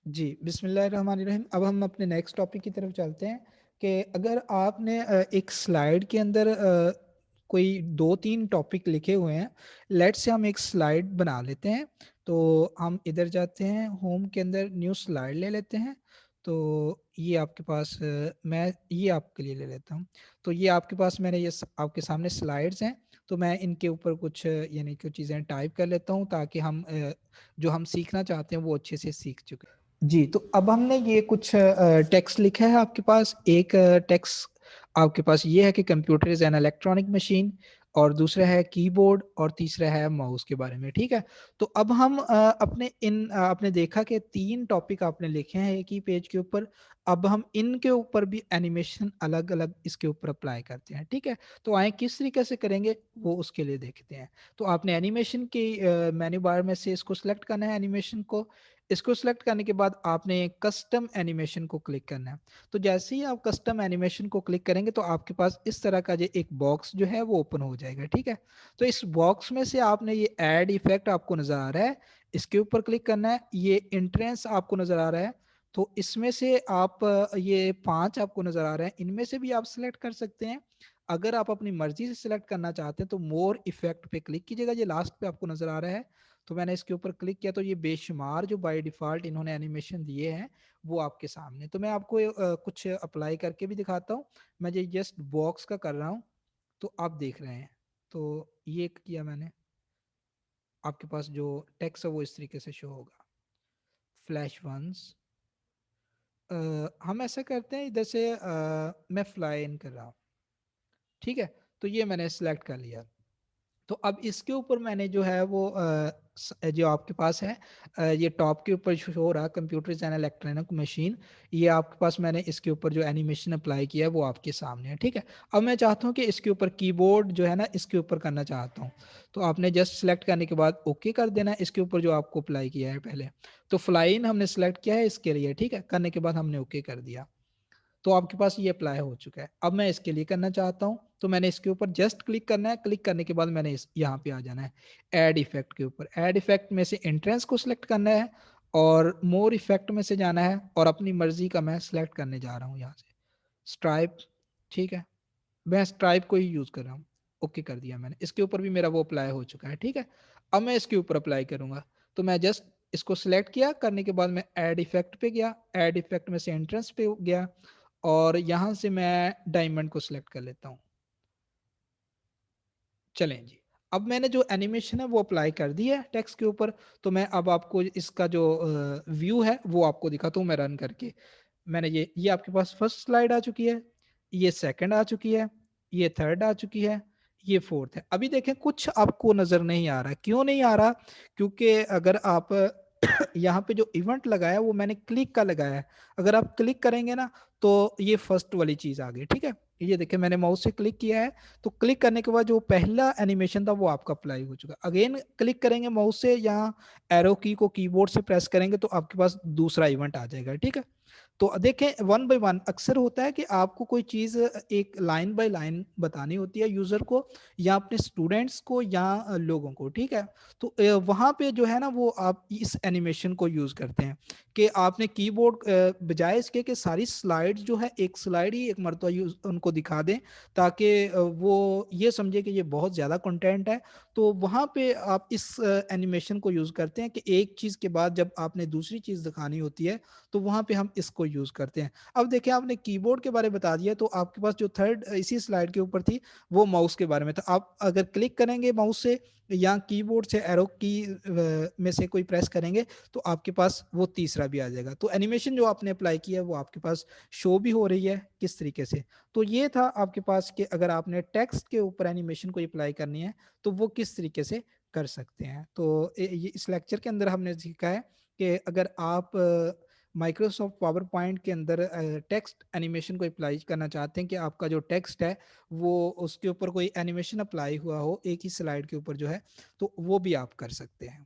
जी, बिस्मिल्लाहिर्रहमानिर्रहीम। अब हम अपने नेक्स्ट टॉपिक की तरफ चलते हैं कि अगर आपने एक स्लाइड के अंदर कोई 2-3 टॉपिक लिखे हुए हैं, लेट्स से हम एक स्लाइड बना लेते हैं। तो हम इधर जाते हैं, होम के अंदर न्यू स्लाइड ले लेते हैं। तो ये आपके पास मैं ये आपके लिए ले लेता हूँ। तो ये आपके पास मैंने ये आपके सामने स्लाइड्स हैं, तो मैं इनके ऊपर कुछ यानी कुछ चीज़ें टाइप कर लेता हूँ ताकि हम जो हम सीखना चाहते हैं वो अच्छे से सीख चुके। जी, तो अब हमने ये कुछ टेक्स्ट लिखा है आपके पास। एक टेक्स्ट आपके पास ये है कि computer is an electronic machine, और दूसरा है कीबोर्ड, और तीसरा है माउस के बारे में, ठीक है? तो अब हम आपने देखा कि 3 टॉपिक आपने लिखे हैं एक ही पेज के ऊपर। अब हम इनके ऊपर भी एनिमेशन अलग-अलग इसके ऊपर अप्लाई करते हैं, ठीक है? तो आइए किस तरीके से करेंगे वो उसके लिए देखते हैं। तो आपने एनिमेशन की मेन्यू बार में से इसको सेलेक्ट करना है एनिमेशन को। इसको सेलेक्ट करने के बाद आपने कस्टम एनिमेशन को क्लिक करना है। तो जैसे ही आप कस्टम एनिमेशन को क्लिक करेंगे तो आपके पास इस तरह का जो एक बॉक्स जो है वो ओपन हो जाएगा, ठीक है? तो इस बॉक्स में से आपने ये ऐड इफेक्ट आपको नज़र आ रहा है, इसके ऊपर क्लिक करना है। ये एंट्रेंस आपको नज़र आ रहा है, तो इसमें से आप ये 5 आपको नज़र आ रहे हैं, इनमें से भी आप सेलेक्ट कर सकते हैं। अगर आप अपनी मर्ज़ी से सेलेक्ट करना चाहते हैं तो मोर इफेक्ट पे क्लिक कीजिएगा, ये लास्ट पे आपको नज़र आ रहा है। तो मैंने इसके ऊपर क्लिक किया तो ये बेशुमार जो बाय डिफ़ॉल्ट इन्होंने एनिमेशन दिए हैं, वो आपके सामने। तो मैं आपको कुछ अप्लाई करके भी दिखाता हूँ। मैं ये जस्ट बॉक्स का कर रहा हूँ, तो आप देख रहे हैं। तो ये किया मैंने, आपके पास जो टेक्स्ट है वो इस तरीके से शो होगा। फ्लैश वंस हम ऐसा करते हैं इधर से मैं फ्लाई इन कर रहा हूँ, ठीक है? तो ये मैंने सेलेक्ट कर लिया। तो अब इसके ऊपर मैंने जो है वो जो आपके पास है ये टॉप के ऊपर शो हो रहा है कंप्यूटर एंड इलेक्ट्रॉनिक मशीन। ये आपके पास मैंने इसके ऊपर जो एनिमेशन अप्लाई किया है वो आपके सामने है, ठीक है? अब मैं चाहता हूँ कि इसके ऊपर कीबोर्ड जो है ना इसके ऊपर करना चाहता हूँ। तो आपने जस्ट सेलेक्ट करने के बाद ओके कर देना है इसके ऊपर जो आपको अप्लाई किया है पहले। तो फ्लाइन हमने सेलेक्ट किया है इसके लिए, ठीक है? करने के बाद हमने ओके कर दिया। तो आपके पास ये अप्लाई हो चुका है। अब मैं इसके लिए करना चाहता हूँ, तो मैंने इसके ऊपर जस्ट क्लिक करना है, क्लिक करने के बाद मैंने इस यहाँ पे आ जाना है, ऐड इफ़ेक्ट के ऊपर। ऐड इफ़ेक्ट में से एंट्रेंस को सिलेक्ट करना है और मोर इफ़ेक्ट में से जाना है और अपनी मर्ज़ी का मैं सिलेक्ट करने जा रहा हूँ यहाँ से, स्ट्राइप, ठीक है? मैं स्ट्राइप को ही यूज़ कर रहा हूँ। ओके कर दिया मैंने। इसके ऊपर भी मेरा वो अप्लाई हो चुका है, ठीक है? अब मैं इसके ऊपर अप्लाई करूँगा। तो मैं जस्ट इसको सिलेक्ट किया, करने के बाद मैं ऐड इफ़ेक्ट पे गया, ऐड इफ़ेक्ट में से एंट्रेंस पे गया और यहाँ से मैं डायमंड को सिलेक्ट कर लेता हूँ। चलें जी। अब मैंने जो एनिमेशन है वो अप्लाई कर दी है टेक्स्ट के ऊपर, तो मैं अब आपको इसका जो व्यू है वो आपको दिखाता हूँ मैं रन करके। मैंने ये आपके पास फर्स्ट स्लाइड आ चुकी है, ये सेकंड आ चुकी है, ये थर्ड आ चुकी है, ये फोर्थ है। अभी देखें कुछ आपको नज़र नहीं आ रहा है, क्यों नहीं आ रहा? क्योंकि अगर आप यहाँ पे जो इवेंट लगाया है वो मैंने क्लिक का लगाया है। अगर आप क्लिक करेंगे ना तो ये फर्स्ट वाली चीज़ आ गई, ठीक है? ये देखिए मैंने माउस से क्लिक किया है, तो क्लिक करने के बाद जो पहला एनिमेशन था वो आपका अप्लाई हो चुका है। अगेन क्लिक करेंगे माउस से, यहाँ एरो की को कीबोर्ड से प्रेस करेंगे तो आपके पास दूसरा इवेंट आ जाएगा, ठीक है? तो देखें वन बाय वन अक्सर होता है कि आपको कोई चीज़ एक लाइन बाय लाइन बतानी होती है यूज़र को या अपने स्टूडेंट्स को या लोगों को, ठीक है? तो वहाँ पे जो है ना वो आप इस एनिमेशन को यूज़ करते हैं कि आपने कीबोर्ड बजाय इसके कि सारी स्लाइड्स जो है एक स्लाइड ही एक मरतबा यूज़ उनको दिखा दें ताकि वो ये समझे कि ये बहुत ज़्यादा कंटेंट है। तो वहाँ पे आप इस एनिमेशन को यूज़ करते हैं कि एक चीज़ के बाद जब आपने दूसरी चीज़ दिखानी होती है तो वहाँ पे हम इसको यूज़ करते हैं। अब देखिए आपने कीबोर्ड के बारे में बता दिया तो आपके पास जो थर्ड इसी स्लाइड के ऊपर थी वो माउस के बारे में था। आप अगर क्लिक करेंगे माउस से या कीबोर्ड से एरो की में से कोई प्रेस करेंगे तो आपके पास वो तीसरा भी आ जाएगा। तो एनिमेशन जो आपने अप्लाई किया है वो आपके पास शो भी हो रही है किस तरीके से। तो ये था आपके पास कि अगर आपने टेक्स्ट के ऊपर एनिमेशन को अप्लाई करनी है तो वो किस तरीके से कर सकते हैं। तो ये इस लेक्चर के अंदर हमने सीखा है कि अगर आप माइक्रोसॉफ्ट पावर पॉइंट के अंदर टेक्स्ट एनिमेशन को अप्लाई करना चाहते हैं कि आपका जो टेक्स्ट है वो उसके ऊपर कोई एनिमेशन अप्लाई हुआ हो एक ही स्लाइड के ऊपर जो है, तो वो भी आप कर सकते हैं।